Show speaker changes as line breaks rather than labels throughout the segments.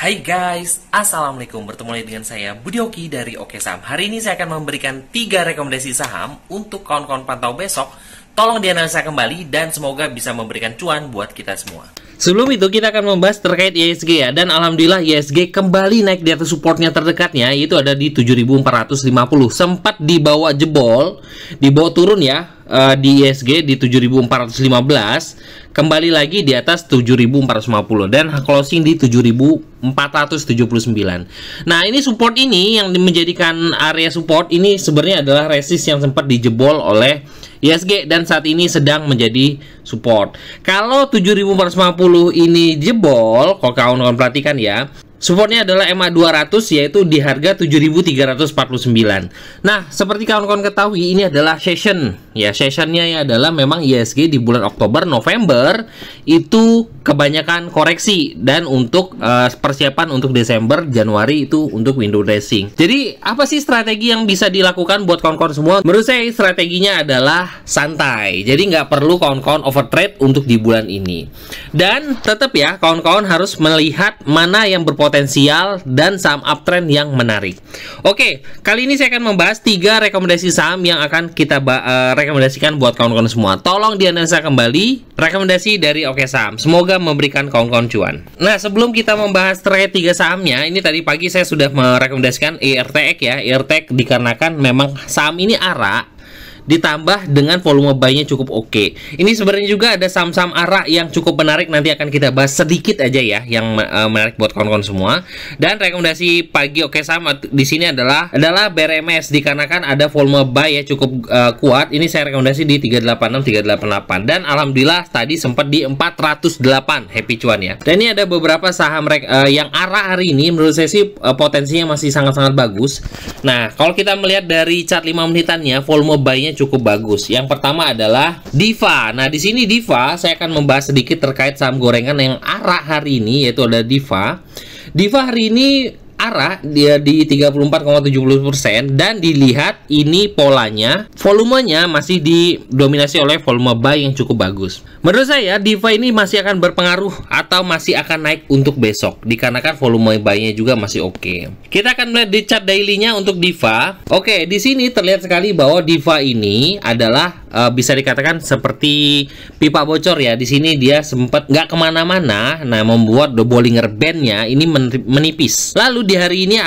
Hai guys, Assalamualaikum. Bertemu lagi dengan saya Budi Oki dari Oke Saham. Hari ini saya akan memberikan 3 rekomendasi saham untuk kawan-kawan pantau besok. Tolong dianalisa kembali dan semoga bisa memberikan cuan buat kita semua. Sebelum itu kita akan membahas terkait IHSG ya. Dan alhamdulillah IHSG kembali naik di atas supportnya terdekatnya, yaitu ada di 7.450. Sempat dibawa jebol, dibawa turun ya, di IHSG di 7.415. Kembali lagi di atas 7.450 dan closing di 7.479. Nah, ini support ini yang menjadikan area support ini sebenarnya adalah resist yang sempat dijebol oleh IHSG dan saat ini sedang menjadi support. Kalau 7.450 ini jebol, kalau kawan-kawan perhatikan ya, supportnya adalah MA 200 yaitu di harga 7.349. Nah, seperti kawan-kawan ketahui ini adalah session. Ya, sessionnya ya adalah memang IHSG di bulan Oktober, November itu kebanyakan koreksi dan untuk persiapan untuk Desember, Januari itu untuk window dressing. Jadi, apa sih strategi yang bisa dilakukan buat kawan-kawan semua? Menurut saya strateginya adalah santai. Jadi nggak perlu kawan-kawan overtrade untuk di bulan ini. Dan tetap ya, kawan-kawan harus melihat mana yang berpotensial dan saham uptrend yang menarik. Oke, kali ini saya akan membahas 3 rekomendasi saham yang akan kita rekomendasikan buat kawan-kawan semua. Tolong dianalisa kembali rekomendasi dari Oke Saham. Semoga memberikan kawan-kawan cuan. Nah, sebelum kita membahas terkait 3 sahamnya, ini tadi pagi saya sudah merekomendasikan IRTX ya. IRTX dikarenakan memang saham ini ARA ditambah dengan volume buy-nya cukup oke. Ini sebenarnya juga ada saham-saham ARA yang cukup menarik, nanti akan kita bahas sedikit aja ya yang menarik buat kawan-kawan semua. Dan rekomendasi pagi Oke Saham di sini adalah BRMS dikarenakan ada volume buy ya cukup kuat. Ini saya rekomendasi di 386 388 dan alhamdulillah tadi sempat di 408 happy cuan ya. Dan ini ada beberapa saham yang ARA hari ini menurut saya sih potensinya masih sangat-sangat bagus. Nah, kalau kita melihat dari chart 5 menitannya volume buy-nya cukup bagus. Yang pertama adalah Diva. Nah, di sini Diva saya akan membahas sedikit terkait saham gorengan yang ARA hari ini, yaitu ada Diva. Diva hari ini ARA dia di 34,70% dan dilihat ini polanya, volumenya masih didominasi oleh volume buy yang cukup bagus. Menurut saya Diva ini masih akan berpengaruh atau masih akan naik untuk besok dikarenakan volume buy-nya juga masih oke. Kita akan melihat di chart daily-nya untuk Diva. Oke, di sini terlihat sekali bahwa Diva ini adalah bisa dikatakan seperti pipa bocor ya. Di sini dia sempat nggak kemana-mana, nah membuat Bollinger Band-nya ini menipis. Lalu di hari ini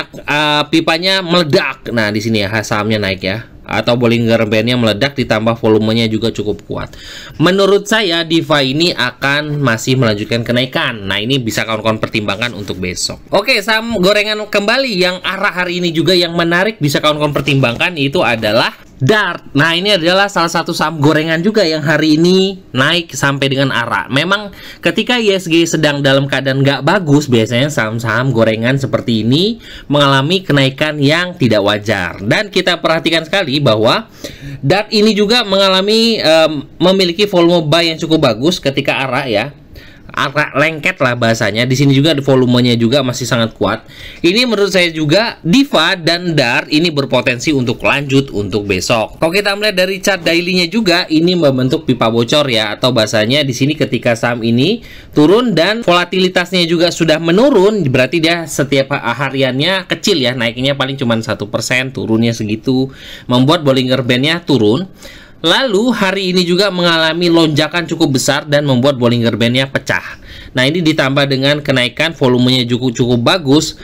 pipanya meledak. Nah, di sini ya sahamnya naik ya. Atau Bollinger Band-nya meledak ditambah volumenya juga cukup kuat. Menurut saya Diva ini akan masih melanjutkan kenaikan. Nah, ini bisa kawan-kawan pertimbangkan untuk besok. Oke, saham gorengan kembali yang ARA hari ini juga yang menarik bisa kawan-kawan pertimbangkan itu adalah DART. Nah, ini adalah salah satu saham gorengan juga yang hari ini naik sampai dengan ARA. Memang ketika IHSG sedang dalam keadaan nggak bagus, biasanya saham-saham gorengan seperti ini mengalami kenaikan yang tidak wajar. Dan kita perhatikan sekali bahwa DART ini juga mengalami memiliki volume buy yang cukup bagus ketika ARA ya. Lengket lah bahasanya. Di sini juga volumenya juga masih sangat kuat. Ini menurut saya juga Diva dan DART ini berpotensi untuk lanjut untuk besok. Kalau kita melihat dari chart daily-nya juga ini membentuk pipa bocor ya, atau bahasanya di sini ketika saham ini turun dan volatilitasnya juga sudah menurun, berarti dia setiap hariannya kecil ya, naiknya paling cuma 1%, turunnya segitu, membuat Bollinger Band-nya turun. Lalu hari ini juga mengalami lonjakan cukup besar dan membuat Bollinger Band-nya pecah. Nah, ini ditambah dengan kenaikan volumenya cukup bagus.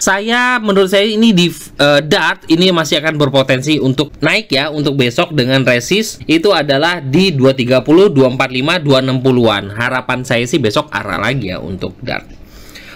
Menurut saya ini di DART ini masih akan berpotensi untuk naik ya untuk besok dengan resist itu adalah di 230, 245, 260-an. Harapan saya sih besok ARA lagi ya untuk DART.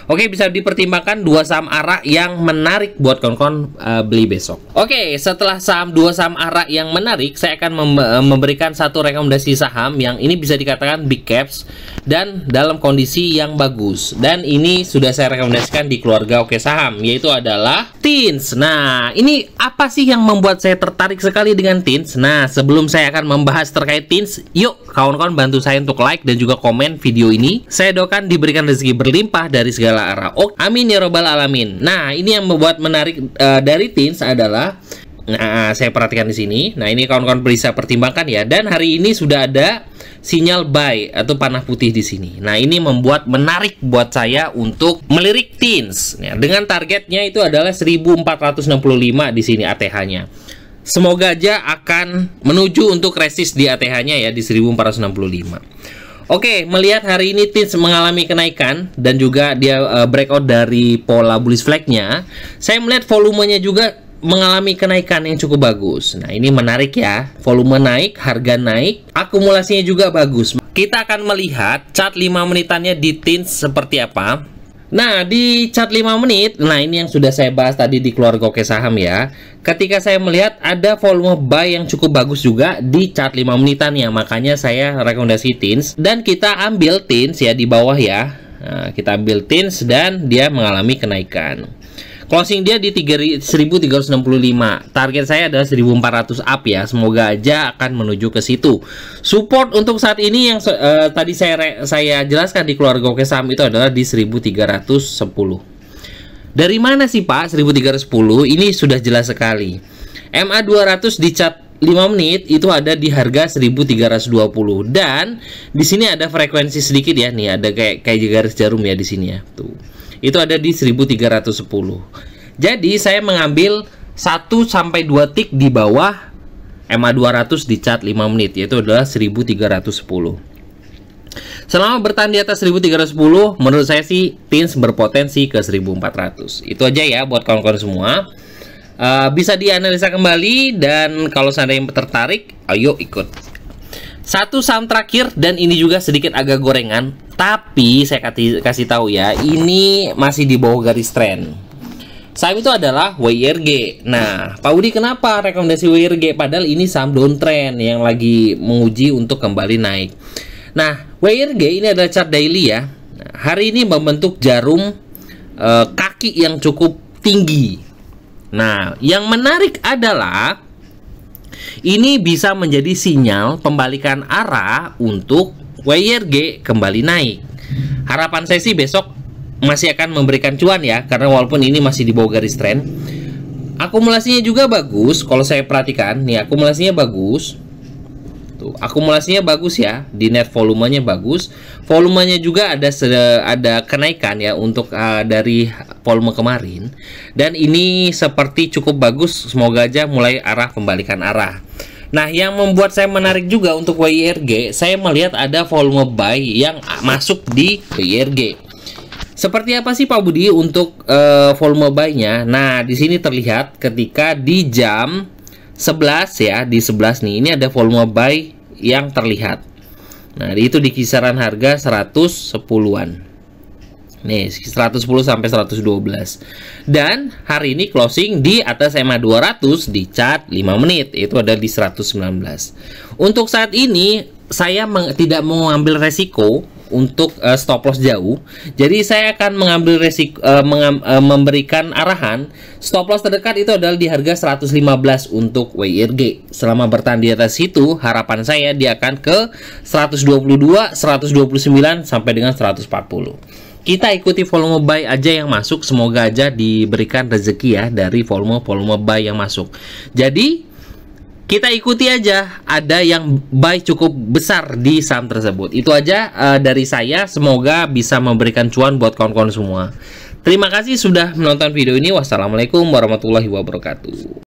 Oke, bisa dipertimbangkan 2 saham ARA yang menarik buat kawan-kawan beli besok. Oke, setelah 2 saham ARA yang menarik, saya akan memberikan satu rekomendasi saham yang ini bisa dikatakan big caps dan dalam kondisi yang bagus. Dan ini sudah saya rekomendasikan di keluarga Oke Saham, yaitu adalah TINS. Nah, ini apa sih yang membuat saya tertarik sekali dengan TINS? Nah, sebelum saya akan membahas terkait TINS, yuk kawan-kawan bantu saya untuk like dan juga komen video ini. Saya doakan diberikan rezeki berlimpah dari segala arah. Amin ya robbal alamin. Nah, ini yang membuat menarik dari TINS adalah Nah, saya perhatikan di sini. Nah, ini kawan-kawan bisa pertimbangkan ya. Dan hari ini sudah ada sinyal buy atau panah putih di sini. Nah, ini membuat menarik buat saya untuk melirik TINS. Nah, dengan targetnya itu adalah 1465 di sini ATH-nya. Semoga aja akan menuju untuk resist di ATH-nya ya di 1465. Oke, melihat hari ini TINS mengalami kenaikan dan juga dia breakout dari pola bullish flag-nya, saya melihat volumenya juga mengalami kenaikan yang cukup bagus. Nah, ini menarik ya. Volume naik, harga naik, akumulasinya juga bagus. Kita akan melihat chart 5 menitannya di TINS seperti apa. Nah, di chart 5 menit, nah ini yang sudah saya bahas tadi di keluarga Oke Saham ya. Ketika saya melihat ada volume buy yang cukup bagus juga di chart 5 menitannya, makanya saya rekomendasi TINS. Dan kita ambil TINS ya di bawah ya. Nah, kita ambil TINS dan dia mengalami kenaikan. Closing dia di 1365. Target saya adalah 1400 up ya. Semoga aja akan menuju ke situ. Support untuk saat ini yang tadi saya jelaskan di keluarga Oke Saham itu adalah di 1310. Dari mana sih Pak 1310? Ini sudah jelas sekali. MA 200 di chart 5 menit itu ada di harga 1320 dan di sini ada frekuensi sedikit ya. Nih ada kayak garis jarum ya di sini ya. Tuh. Itu ada di 1310. Jadi saya mengambil 1-2 tick di bawah MA 200 di chart 5 menit, yaitu adalah 1310. Selama bertahan di atas 1310, menurut saya sih TINS berpotensi ke 1400. Itu aja ya buat kawan-kawan semua. Bisa dianalisa kembali dan kalau seandainya tertarik, ayo ikut. Satu saham terakhir dan ini juga sedikit agak gorengan, tapi saya kasih tahu ya, ini masih di bawah garis tren. Saham itu adalah WIRG. Nah, Pak Budi kenapa rekomendasi WIRG? Padahal ini saham downtrend yang lagi menguji untuk kembali naik. Nah, WIRG ini adalah chart daily ya. Nah, hari ini membentuk jarum kaki yang cukup tinggi. Nah, yang menarik adalah ini bisa menjadi sinyal pembalikan arah untuk WIRG kembali naik. Harapan saya sih besok masih akan memberikan cuan ya, karena walaupun ini masih di bawah garis tren. Akumulasinya juga bagus. Kalau saya perhatikan nih, akumulasinya bagus. Tuh, akumulasinya bagus ya, di net volumenya bagus. Volumenya juga ada kenaikan ya untuk dari volume kemarin. Dan ini seperti cukup bagus. Semoga aja mulai arah pembalikan arah. Nah, yang membuat saya menarik juga untuk WIRG, saya melihat ada volume buy yang masuk di WIRG. Seperti apa sih Pak Budi untuk volume buy-nya? Nah, di sini terlihat ketika di jam 11 ya, di 11 nih, ini ada volume buy yang terlihat. Nah, itu di kisaran harga 110-an. Nih, 110 sampai 112. Dan hari ini closing di atas MA 200 di chart 5 menit, itu ada di 119. Untuk saat ini saya tidak mau ambil resiko untuk stop loss jauh. Jadi saya akan mengambil resiko memberikan arahan stop loss terdekat itu adalah di harga 115 untuk WIRG. Selama bertahan di atas itu, harapan saya dia akan ke 122, 129 sampai dengan 140. Kita ikuti volume buy aja yang masuk, semoga aja diberikan rezeki ya dari volume buy yang masuk. Jadi kita ikuti aja, ada yang buy cukup besar di saham tersebut. Itu aja dari saya, semoga bisa memberikan cuan buat kawan-kawan semua. Terima kasih sudah menonton video ini. Wassalamualaikum warahmatullahi wabarakatuh.